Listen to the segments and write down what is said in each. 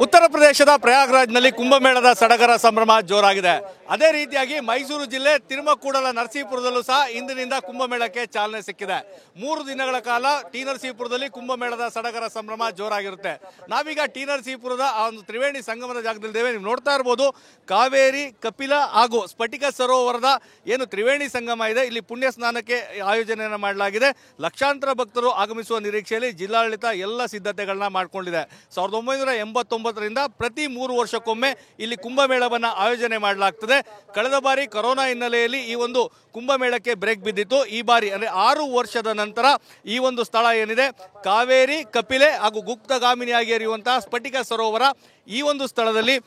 ಉತ್ತರ ಪ್ರದೇಶದ ಪ್ರಯಾಗ್ರಾಜ್ನಲ್ಲಿ ಕುಂಭಮೇಳದ ಸಡಗರ ಸಂಭ್ರಮ ಜೋರಾಗಿದೆ. ಅದೇ ರೀತಿಯಾಗಿ ಮೈಸೂರು ಜಿಲ್ಲೆ ತಿರುಮಕೂಡಲ ನರಸೀಪುರದಲ್ಲೂ ಸಹ ಇಂದಿನಿಂದ ಕುಂಭಮೇಳಕ್ಕೆ ಚಾಲನೆ ಸಿಕ್ಕಿದೆ. 3 ದಿನಗಳ ಕಾಲ ಟಿ ನರಸೀಪುರದಲ್ಲಿ ಕುಂಭಮೇಳದ ಸಡಗರ ಸಂಭ್ರಮ ಜೋರಾಗಿರುತ್ತೆ. ನಾವೀಗ ಟಿ ನರಸೀಪುರದ ಆ ಒಂದು ತ್ರಿವೇಣಿ ಸಂಗಮದ ಜಾಗದಲ್ಲಿದ್ದೇವೆ. ನೀವು ನೋಡ್ತಾ ಇರ್ಬೋದು, ಕಾವೇರಿ, ಕಪಿಲ ಹಾಗೂ ಸ್ಫಟಿಕ ಸರೋವರದ ಏನು ತ್ರಿವೇಣಿ ಸಂಗಮ ಇದೆ, ಇಲ್ಲಿ ಪುಣ್ಯ ಸ್ನಾನಕ್ಕೆ ಆಯೋಜನೆಯನ್ನು ಮಾಡಲಾಗಿದೆ. ಲಕ್ಷಾಂತರ ಭಕ್ತರು ಆಗಮಿಸುವ ನಿರೀಕ್ಷೆಯಲ್ಲಿ ಜಿಲ್ಲಾಡಳಿತ ಎಲ್ಲ ಸಿದ್ಧತೆಗಳನ್ನ ಮಾಡಿಕೊಂಡಿದೆ. 1989ರಿಂದ ಪ್ರತಿ 3 ವರ್ಷಕ್ಕೊಮ್ಮೆ ಇಲ್ಲಿ ಕುಂಭಮೇಳವನ್ನು ಆಯೋಜನೆ ಮಾಡಲಾಗ್ತದೆ. ಕಳೆದ ಬಾರಿ ಕೊರೋನಾ ಹಿನ್ನೆಲೆಯಲ್ಲಿ ಈ ಒಂದು ಕುಂಭಮೇಳಕ್ಕೆ ಬ್ರೇಕ್ ಬಿದ್ದಿತ್ತು. ಈ ಬಾರಿ ಅಂದರೆ 6 ವರ್ಷದ ನಂತರ ಈ ಒಂದು ಸ್ಥಳ ಏನಿದೆ, ಕಾವೇರಿ, ಕಪಿಲೆ ಹಾಗೂ ಗುಪ್ತಗಾಮಿನಿಯಾಗಿ ಹರಿಯುವಂತಹ ಸ್ಫಟಿಕ ಸರೋವರ, ಈ ಒಂದು ಸ್ಥಳದಲ್ಲಿ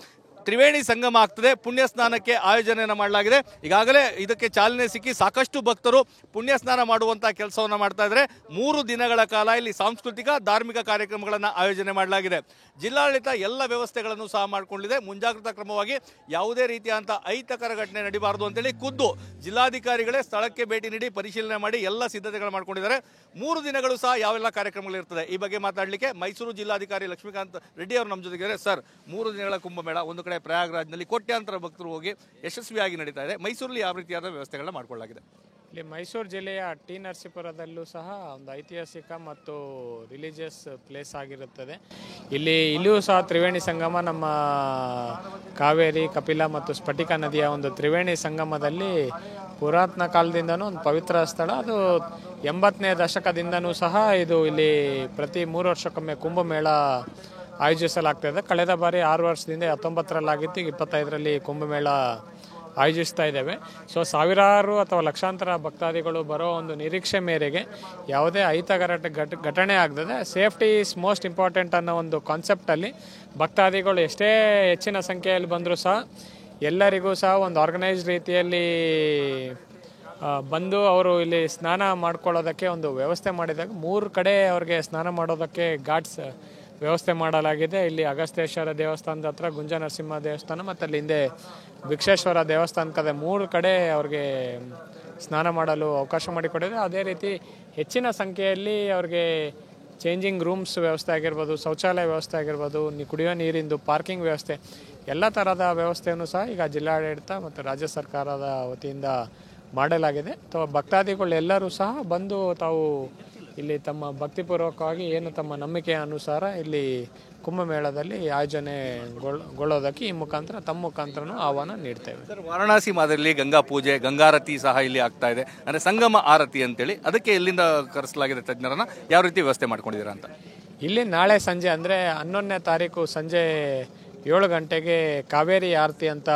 ತ್ರಿವೇಣಿ ಸಂಗಮ ಆಗ್ತದೆ. ಪುಣ್ಯ ಸ್ನಾನಕ್ಕೆ ಆಯೋಜನೆಯನ್ನು ಮಾಡಲಾಗಿದೆ. ಈಗಾಗಲೇ ಇದಕ್ಕೆ ಚಾಲನೆ ಸಿಕ್ಕಿ ಸಾಕಷ್ಟು ಭಕ್ತರು ಪುಣ್ಯ ಸ್ನಾನ ಮಾಡುವಂತಹ ಕೆಲಸವನ್ನು ಮಾಡ್ತಾ ಇದ್ದಾರೆ. 3 ದಿನಗಳ ಕಾಲ ಇಲ್ಲಿ ಸಾಂಸ್ಕೃತಿಕ ಧಾರ್ಮಿಕ ಕಾರ್ಯಕ್ರಮಗಳನ್ನು ಆಯೋಜನೆ ಮಾಡಲಾಗಿದೆ. ಜಿಲ್ಲಾಡಳಿತ ಎಲ್ಲ ವ್ಯವಸ್ಥೆಗಳನ್ನು ಸಹ ಮಾಡಿಕೊಂಡಿದೆ. ಮುಂಜಾಗ್ರತಾ ಕ್ರಮವಾಗಿ ಯಾವುದೇ ರೀತಿಯಾದಂಥ ಅಹಿತಕರ ಘಟನೆ ನಡೀಬಾರದು ಅಂತೇಳಿ ಖುದ್ದು ಜಿಲ್ಲಾಧಿಕಾರಿಗಳೇ ಸ್ಥಳಕ್ಕೆ ಭೇಟಿ ನೀಡಿ ಪರಿಶೀಲನೆ ಮಾಡಿ ಎಲ್ಲ ಸಿದ್ಧತೆಗಳು ಮಾಡ್ಕೊಂಡಿದ್ದಾರೆ. 3 ದಿನಗಳು ಸಹ ಯಾವೆಲ್ಲ ಕಾರ್ಯಕ್ರಮಗಳಿರ್ತದೆ ಈ ಬಗ್ಗೆ ಮಾತಾಡಲಿಕ್ಕೆ ಮೈಸೂರು ಜಿಲ್ಲಾಧಿಕಾರಿ ಲಕ್ಷ್ಮೀಕಾಂತ್ ರೆಡ್ಡಿ ಅವರು ನಮ್ಮ ಜೊತೆಗಿದ್ದಾರೆ. ಸರ್, 3 ದಿನಗಳ ಕುಂಭಮೇಳ ಒಂದು ಕಡೆ ಪ್ರಯಾಗ್ರಾಜ್ನಲ್ಲಿ ಕೋಟ್ಯಾಂತರ ಭಕ್ತರು ಹೋಗಿ ಯಶಸ್ವಿಯಾಗಿ ನಡೀತಾ ಇದೆ. ಮೈಸೂರಲ್ಲಿ ಯಾವ ರೀತಿಯಾದ ವ್ಯವಸ್ಥೆಗಳನ್ನ ಮಾಡಿಕೊಳ್ಳಲಾಗಿದೆ? ಇಲ್ಲಿ ಮೈಸೂರು ಜಿಲ್ಲೆಯ ಟಿ ನರಸೀಪುರದಲ್ಲೂ ಸಹ ಒಂದು ಐತಿಹಾಸಿಕ ಮತ್ತು ರಿಲಿಜಿಯಸ್ ಪ್ಲೇಸ್ ಆಗಿರುತ್ತದೆ. ಇಲ್ಲಿಯೂ ಸಹ ತ್ರಿವೇಣಿ ಸಂಗಮ, ನಮ್ಮ ಕಾವೇರಿ, ಕಪಿಲ ಮತ್ತು ಸ್ಫಟಿಕ ನದಿಯ ಒಂದು ತ್ರಿವೇಣಿ ಸಂಗಮದಲ್ಲಿ ಪುರಾತನ ಕಾಲದಿಂದನೂ ಒಂದು ಪವಿತ್ರ ಸ್ಥಳ. ಅದು 80ನೇ ದಶಕದಿಂದನೂ ಸಹ ಇದು ಇಲ್ಲಿ ಪ್ರತಿ 3 ವರ್ಷಕ್ಕೊಮ್ಮೆ ಕುಂಭಮೇಳ ಆಯೋಜಿಸಲಾಗ್ತಾಯಿದೆ. ಕಳೆದ ಬಾರಿ 6 ವರ್ಷದಿಂದ 19ರಲ್ಲಾಗಿತ್ತು, 25ರಲ್ಲಿ ಕುಂಭಮೇಳ ಆಯೋಜಿಸ್ತಾ ಇದ್ದೇವೆ. ಸೊ ಸಾವಿರಾರು ಅಥವಾ ಲಕ್ಷಾಂತರ ಭಕ್ತಾದಿಗಳು ಬರೋ ಒಂದು ನಿರೀಕ್ಷೆ ಮೇರೆಗೆ ಯಾವುದೇ ಅಹಿತಕರ ಘಟನೆ ಆಗದೆ ಸೇಫ್ಟಿ ಈಸ್ ಮೋಸ್ಟ್ ಇಂಪಾರ್ಟೆಂಟ್ ಅನ್ನೋ ಒಂದು ಕಾನ್ಸೆಪ್ಟಲ್ಲಿ ಭಕ್ತಾದಿಗಳು ಎಷ್ಟೇ ಹೆಚ್ಚಿನ ಸಂಖ್ಯೆಯಲ್ಲಿ ಬಂದರೂ ಸಹ ಎಲ್ಲರಿಗೂ ಸಹ ಒಂದು ಆರ್ಗನೈಸ್ಡ್ ರೀತಿಯಲ್ಲಿ ಬಂದು ಅವರು ಇಲ್ಲಿ ಸ್ನಾನ ಮಾಡ್ಕೊಳ್ಳೋದಕ್ಕೆ ಒಂದು ವ್ಯವಸ್ಥೆ ಮಾಡಿದಾಗ 3 ಕಡೆ ಅವ್ರಿಗೆ ಸ್ನಾನ ಮಾಡೋದಕ್ಕೆ ಘಾಟ್ಸ್ ವ್ಯವಸ್ಥೆ ಮಾಡಲಾಗಿದೆ. ಇಲ್ಲಿ ಅಗಸ್ತ್ಯೇಶ್ವರ ದೇವಸ್ಥಾನದ ಹತ್ರ ಗುಂಜ ನರಸಿಂಹ ದೇವಸ್ಥಾನ ಮತ್ತು ಅಲ್ಲಿ ಹಿಂದೆ ಭಿಕ್ಷೇಶ್ವರ ದೇವಸ್ಥಾನಕ್ಕದೆ 3 ಕಡೆ ಅವ್ರಿಗೆ ಸ್ನಾನ ಮಾಡಲು ಅವಕಾಶ ಮಾಡಿಕೊಟ್ಟಿದೆ. ಅದೇ ರೀತಿ ಹೆಚ್ಚಿನ ಸಂಖ್ಯೆಯಲ್ಲಿ ಅವ್ರಿಗೆ ಚೇಂಜಿಂಗ್ ರೂಮ್ಸ್ ವ್ಯವಸ್ಥೆ ಆಗಿರ್ಬೋದು, ಶೌಚಾಲಯ ವ್ಯವಸ್ಥೆ ಆಗಿರ್ಬೋದು, ಕುಡಿಯೋ ನೀರಿಂದು ಪಾರ್ಕಿಂಗ್ ವ್ಯವಸ್ಥೆ, ಎಲ್ಲ ಥರದ ವ್ಯವಸ್ಥೆಯನ್ನು ಸಹ ಈಗ ಜಿಲ್ಲಾಡಳಿತ ಮತ್ತು ರಾಜ್ಯ ಸರ್ಕಾರದ ವತಿಯಿಂದ ಮಾಡಲಾಗಿದೆ. ಭಕ್ತಾದಿಗಳು ಎಲ್ಲರೂ ಸಹ ಬಂದು ತಾವು ಇಲ್ಲಿ ತಮ್ಮ ಭಕ್ತಿಪೂರ್ವಕವಾಗಿ ಏನು ತಮ್ಮ ನಂಬಿಕೆಯ ಅನುಸಾರ ಇಲ್ಲಿ ಕುಂಭಮೇಳದಲ್ಲಿ ಆಯೋಜನೆಗೊಳ್ಳೋದಕ್ಕೆ ಈ ಮುಖಾಂತರ ತಮ್ಮ ಮುಖಾಂತರನೂ ಆಹ್ವಾನ ನೀಡ್ತೇವೆ. ಸರ್, ವಾರಣಾಸಿ ಮಾದರಿಯಲ್ಲಿ ಗಂಗಾ ಪೂಜೆ, ಗಂಗಾರತಿ ಸಹ ಇಲ್ಲಿ ಆಗ್ತಾ ಇದೆ. ಅಂದರೆ ಸಂಗಮ ಆರತಿ ಅಂತೇಳಿ ಅದಕ್ಕೆ ಎಲ್ಲಿಂದ ಕರೆಸಲಾಗಿದೆ ತಜ್ಞರನ್ನ, ಯಾವ ರೀತಿ ವ್ಯವಸ್ಥೆ ಮಾಡ್ಕೊಂಡಿದ್ದೀರಾ ಅಂತ? ಇಲ್ಲಿ ನಾಳೆ ಸಂಜೆ ಅಂದರೆ 11ನೇ ತಾರೀಕು ಸಂಜೆ 7 ಗಂಟೆಗೆ ಕಾವೇರಿ ಆರತಿ ಅಂತ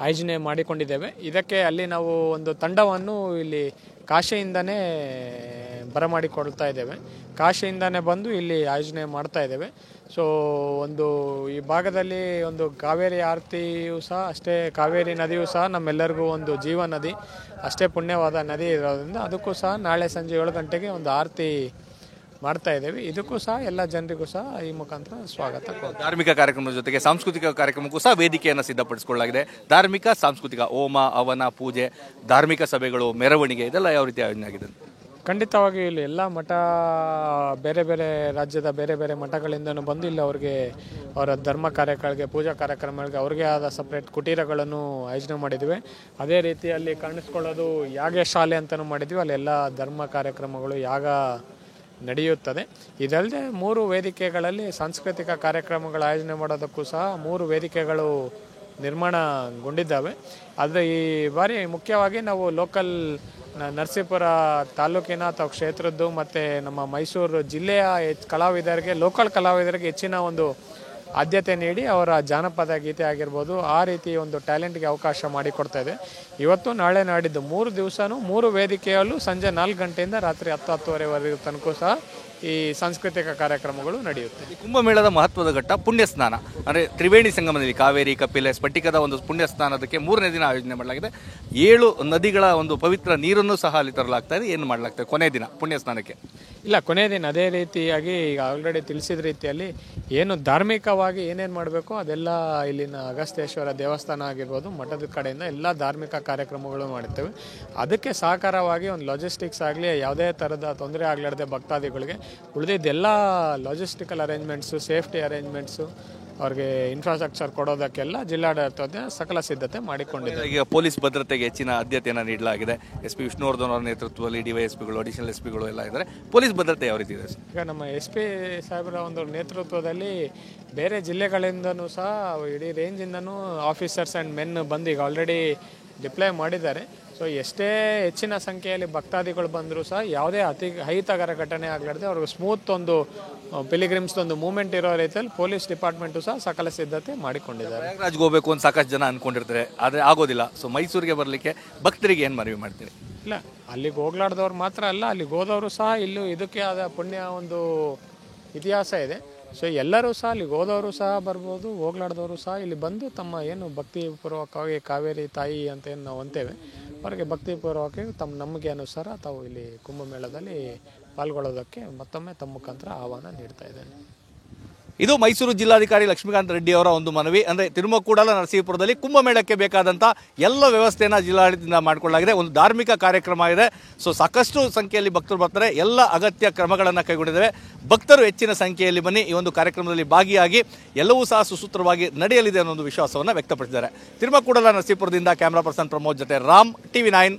ಆಯೋಜನೆ ಮಾಡಿಕೊಂಡಿದ್ದೇವೆ. ಇದಕ್ಕೆ ಅಲ್ಲಿ ನಾವು ಒಂದು ತಂಡವನ್ನು ಇಲ್ಲಿ ಕಾಶಿಯಿಂದನೇ ಬರಮಾಡಿಕೊಳ್ತಾ ಇದ್ದೇವೆ. ಕಾಶಿಯಿಂದನೇ ಬಂದು ಇಲ್ಲಿ ಆಯೋಜನೆ ಮಾಡ್ತಾ ಇದ್ದೇವೆ. ಸೊ ಒಂದು ಈ ಭಾಗದಲ್ಲಿ ಒಂದು ಕಾವೇರಿ ಆರತಿಯೂ ಸಹ ಅಷ್ಟೇ, ಕಾವೇರಿ ನದಿಯೂ ಸಹ ನಮ್ಮೆಲ್ಲರಿಗೂ ಒಂದು ಜೀವ ನದಿ, ಅಷ್ಟೇ ಪುಣ್ಯವಾದ ನದಿ ಇರೋದ್ರಿಂದ ಅದಕ್ಕೂ ಸಹ ನಾಳೆ ಸಂಜೆ 7 ಗಂಟೆಗೆ ಒಂದು ಆರತಿ ಮಾಡ್ತಾ ಇದ್ದೇವೆ. ಇದಕ್ಕೂ ಸಹ ಎಲ್ಲ ಜನರಿಗೂ ಸಹ ಈ ಮುಖಾಂತರ ಸ್ವಾಗತ. ಧಾರ್ಮಿಕ ಕಾರ್ಯಕ್ರಮದ ಜೊತೆಗೆ ಸಾಂಸ್ಕೃತಿಕ ಕಾರ್ಯಕ್ರಮಕ್ಕೂ ಸಹ ವೇದಿಕೆಯನ್ನು ಸಿದ್ಧಪಡಿಸಿಕೊಳ್ಳಲಾಗಿದೆ. ಧಾರ್ಮಿಕ, ಸಾಂಸ್ಕೃತಿಕ, ಹೋಮ, ಹವನ, ಪೂಜೆ, ಧಾರ್ಮಿಕ ಸಭೆಗಳು, ಮೆರವಣಿಗೆ, ಇದೆಲ್ಲ ಯಾವ ರೀತಿ ಆಯೋಜನೆ ಆಗಿದೆ? ಖಂಡಿತವಾಗಿ ಇಲ್ಲಿ ಎಲ್ಲ ಮಠ, ಬೇರೆ ಬೇರೆ ರಾಜ್ಯದ ಬೇರೆ ಬೇರೆ ಮಠಗಳಿಂದನೂ ಬಂದು ಇಲ್ಲಿ ಅವ್ರಿಗೆ ಅವರ ಧರ್ಮ ಕಾರ್ಯಗಳಿಗೆ, ಪೂಜಾ ಕಾರ್ಯಕ್ರಮಗಳಿಗೆ ಅವ್ರಿಗೆ ಆದ ಸಪ್ರೇಟ್ ಕುಟೀರಗಳನ್ನು ಆಯೋಜನೆ ಮಾಡಿದ್ವಿ. ಅದೇ ರೀತಿಯಲ್ಲಿ ಕಾಣಿಸ್ಕೊಳ್ಳೋದು ಯಾಗ ಶಾಲೆ ಅಂತಲೂ ಮಾಡಿದ್ವಿ. ಅಲ್ಲೆಲ್ಲ ಧರ್ಮ ಕಾರ್ಯಕ್ರಮಗಳು, ಯಾಗ ನಡೆಯುತ್ತದೆ. ಇದಲ್ಲದೆ 3 ವೇದಿಕೆಗಳಲ್ಲಿ ಸಾಂಸ್ಕೃತಿಕ ಕಾರ್ಯಕ್ರಮಗಳ ಆಯೋಜನೆ ಮಾಡೋದಕ್ಕೂ ಸಹ 3 ವೇದಿಕೆಗಳು ನಿರ್ಮಾಣಗೊಂಡಿದ್ದಾವೆ. ಆದರೆ ಈ ಬಾರಿ ಮುಖ್ಯವಾಗಿ ನಾವು ಲೋಕಲ್ ನರಸೀಪುರ ತಾಲೂಕಿನ ಅಥವಾ ಕ್ಷೇತ್ರದ್ದು ಮತ್ತು ನಮ್ಮ ಮೈಸೂರು ಜಿಲ್ಲೆಯ ಕಲಾವಿದರಿಗೆ, ಲೋಕಲ್ ಕಲಾವಿದರಿಗೆ ಹೆಚ್ಚಿನ ಒಂದು ಆದ್ಯತೆ ನೀಡಿ ಅವರ ಜಾನಪದ ಗೀತೆ ಆಗಿರ್ಬೋದು, ಆ ರೀತಿ ಒಂದು ಟ್ಯಾಲೆಂಟ್ಗೆ ಅವಕಾಶ ಮಾಡಿಕೊಡ್ತಾ ಇದೆ. ಇವತ್ತು, ನಾಳೆ, ನಾಡಿದ್ದು 3 ದಿವಸನೂ 3 ವೇದಿಕೆಯಲ್ಲೂ ಸಂಜೆ 4 ಗಂಟೆಯಿಂದ ರಾತ್ರಿ 10-10:30ವರೆಗೂ ತನಕ ಸಹ ಈ ಸಾಂಸ್ಕೃತಿಕ ಕಾರ್ಯಕ್ರಮಗಳು ನಡೆಯುತ್ತೆ. ಕುಂಭಮೇಳದ ಮಹತ್ವದ ಘಟ್ಟ ಪುಣ್ಯ ಸ್ನಾನ, ಅಂದರೆ ತ್ರಿವೇಣಿ ಸಂಗಮದಲ್ಲಿ ಕಾವೇರಿ, ಕಪಿಲೆ, ಸ್ಫಟಿಕದ ಒಂದು ಪುಣ್ಯ ಸ್ನಾನದಕ್ಕೆ 3ನೇ ದಿನ ಆಯೋಜನೆ ಮಾಡಲಾಗಿದೆ. 7 ನದಿಗಳ ಒಂದು ಪವಿತ್ರ ನೀರನ್ನು ಸಹ ಅಲ್ಲಿ ತರಲಾಗ್ತಾ ಇದೆ. ಏನು ಮಾಡಲಾಗ್ತದೆ ಕೊನೆ ದಿನ ಪುಣ್ಯ ಸ್ನಾನಕ್ಕೆ? ಇಲ್ಲ, ಕೊನೆ ದಿನ ಅದೇ ರೀತಿಯಾಗಿ ಈಗ ಆಲ್ರೆಡಿ ತಿಳಿಸಿದ ರೀತಿಯಲ್ಲಿ ಏನು ಧಾರ್ಮಿಕವಾಗಿ ಏನೇನು ಮಾಡಬೇಕು ಅದೆಲ್ಲ ಇಲ್ಲಿನ ಅಗಸ್ತ್ಯೇಶ್ವರ ದೇವಸ್ಥಾನ ಆಗಿರ್ಬೋದು, ಮಠದ ಕಡೆಯಿಂದ ಎಲ್ಲ ಧಾರ್ಮಿಕ ಕಾರ್ಯಕ್ರಮಗಳು ಮಾಡುತ್ತೇವೆ. ಅದಕ್ಕೆ ಸಹಕಾರವಾಗಿ ಒಂದು ಲಾಜಿಸ್ಟಿಕ್ಸ್ ಆಗಲಿ, ಯಾವುದೇ ಥರದ ತೊಂದರೆ ಆಗಲಾರ್ದೆ ಭಕ್ತಾದಿಗಳಿಗೆ ಉಳಿದಿದ್ದೆಲ್ಲ ಲಾಜಿಸ್ಟಿಕಲ್ ಅರೇಂಜ್ಮೆಂಟ್ಸು, ಸೇಫ್ಟಿ ಅರೇಂಜ್ಮೆಂಟ್ಸು, ಅವ್ರಿಗೆ ಇನ್ಫ್ರಾಸ್ಟ್ರಕ್ಚರ್ ಕೊಡೋದಕ್ಕೆಲ್ಲ ಜಿಲ್ಲಾಡಳಿತ ಸಕಲ ಸಿದ್ಧತೆ ಮಾಡಿಕೊಂಡಿದೆ. ಈಗ ಪೊಲೀಸ್ ಭದ್ರತೆಗೆ ಹೆಚ್ಚಿನ ಆದ್ಯತೆಯನ್ನು ನೀಡಲಾಗಿದೆ. SP ವಿಷ್ಣುವರ್ಧನ್ ಅವರ ನೇತೃತ್ವದಲ್ಲಿ DYSPಗಳು, ಅಡಿಷನಲ್ SPಗಳು ಎಲ್ಲ ಇದ್ದಾರೆ. ಪೊಲೀಸ್ ಭದ್ರತೆ ಯಾವ ರೀತಿ ಇದೆ ಸರ್? ಈಗ ನಮ್ಮ SP ಸಾಹೇಬರ ಒಂದು ನೇತೃತ್ವದಲ್ಲಿ ಬೇರೆ ಜಿಲ್ಲೆಗಳಿಂದನೂ ಸಹ ಇಡೀ ರೇಂಜಿಂದನೂ ಆಫೀಸರ್ಸ್ ಆ್ಯಂಡ್ ಮೆನ್ ಬಂದು ಈಗ ಆಲ್ರೆಡಿ ಡಿಪ್ಲೈ ಮಾಡಿದ್ದಾರೆ. ಸೊ ಎಷ್ಟೇ ಹೆಚ್ಚಿನ ಸಂಖ್ಯೆಯಲ್ಲಿ ಭಕ್ತಾದಿಗಳು ಬಂದರೂ ಸಹ ಯಾವುದೇ ಅಹಿತಕರ ಘಟನೆ ಆಗಲಾರ್ದೆ ಅವ್ರಿಗೆ ಸ್ಮೂತ್ ಒಂದು ಪಿಲಿಗ್ರಿಮ್ಸ್ ಒಂದು ಮೂವ್ಮೆಂಟ್ ಇರೋ ರೀತಿಯಲ್ಲಿ ಪೊಲೀಸ್ ಡಿಪಾರ್ಟ್ಮೆಂಟು ಸಹ ಸಕಲ ಸಿದ್ಧತೆ ಮಾಡಿಕೊಂಡಿದ್ದಾರೆ. ಪ್ರಯಾಗ್ರಾಜ್ಗೆ ಹೋಗಬೇಕು ಅಂತ ಸಾಕಷ್ಟು ಜನ ಅಂದ್ಕೊಂಡಿರ್ತಾರೆ, ಆದರೆ ಆಗೋದಿಲ್ಲ. ಸೊ ಮೈಸೂರಿಗೆ ಬರಲಿಕ್ಕೆ ಭಕ್ತರಿಗೆ ಏನು ಮನವಿ ಮಾಡ್ತೀರಿ? ಇಲ್ಲ, ಅಲ್ಲಿಗೆ ಹೋಗ್ಲಾರ್ದವ್ರು ಮಾತ್ರ ಅಲ್ಲ, ಅಲ್ಲಿಗೆ ಹೋದವರು ಸಹ ಇಲ್ಲೂ ಇದಕ್ಕೆ ಆದ ಪುಣ್ಯ ಒಂದು ಇತಿಹಾಸ ಇದೆ. ಸೊ ಎಲ್ಲರೂ ಸಹ ಅಲ್ಲಿಗೆ ಹೋದವರು ಸಹ ಬರ್ಬೋದು, ಹೋಗ್ಲಾರ್ದವರು ಸಹ ಇಲ್ಲಿ ಬಂದು ತಮ್ಮ ಏನು ಭಕ್ತಿಪೂರ್ವಕವಾಗಿ ಕಾವೇರಿ ತಾಯಿ ಅಂತ ಏನು ನಾವು ಅಂತೇವೆ, ಅವರಿಗೆ ಭಕ್ತಿಪೂರ್ವಕವಾಗಿ ತಮ್ಮ ನಂಬಿಕೆ ಅನುಸಾರ ತಾವು ಇಲ್ಲಿ ಕುಂಭಮೇಳದಲ್ಲಿ ಪಾಲ್ಗೊಳ್ಳೋದಕ್ಕೆ ಮತ್ತೊಮ್ಮೆ ತಮ್ಮ ಮುಖಾಂತರ ಆಹ್ವಾನ ನೀಡ್ತಾ ಇದ್ದೇನೆ. ಇದು ಮೈಸೂರು ಜಿಲ್ಲಾಧಿಕಾರಿ ಲಕ್ಷ್ಮೀಕಾಂತ್ ರೆಡ್ಡಿ ಅವರ ಒಂದು ಮನವಿ. ಅಂದರೆ ತಿರುಮಕೂಡಲ ನರಸೀಪುರದಲ್ಲಿ ಕುಂಭಮೇಳಕ್ಕೆ ಬೇಕಾದಂಥ ಎಲ್ಲ ವ್ಯವಸ್ಥೆಯನ್ನು ಜಿಲ್ಲಾಡಳಿತದಿಂದ ಮಾಡಿಕೊಳ್ಳಲಾಗಿದೆ. ಒಂದು ಧಾರ್ಮಿಕ ಕಾರ್ಯಕ್ರಮ ಇದೆ. ಸೊ ಸಾಕಷ್ಟು ಸಂಖ್ಯೆಯಲ್ಲಿ ಭಕ್ತರು ಬರ್ತಾರೆ. ಎಲ್ಲ ಅಗತ್ಯ ಕ್ರಮಗಳನ್ನು ಕೈಗೊಂಡಿದ್ದೇವೆ. ಭಕ್ತರು ಹೆಚ್ಚಿನ ಸಂಖ್ಯೆಯಲ್ಲಿ ಬನ್ನಿ, ಈ ಒಂದು ಕಾರ್ಯಕ್ರಮದಲ್ಲಿ ಭಾಗಿಯಾಗಿ ಎಲ್ಲವೂ ಸಹ ಸುಸೂತ್ರವಾಗಿ ನಡೆಯಲಿದೆ ಅನ್ನೋ ಒಂದು ವಿಶ್ವಾಸವನ್ನು ವ್ಯಕ್ತಪಡಿಸಿದ್ದಾರೆ. ತಿರುಮಕೂಡಲ ನರಸೀಪುರದಿಂದ ಕ್ಯಾಮ್ರಾ ಪರ್ಸನ್ ಪ್ರಮೋದ್ ಜೊತೆ ರಾಮ್, TV9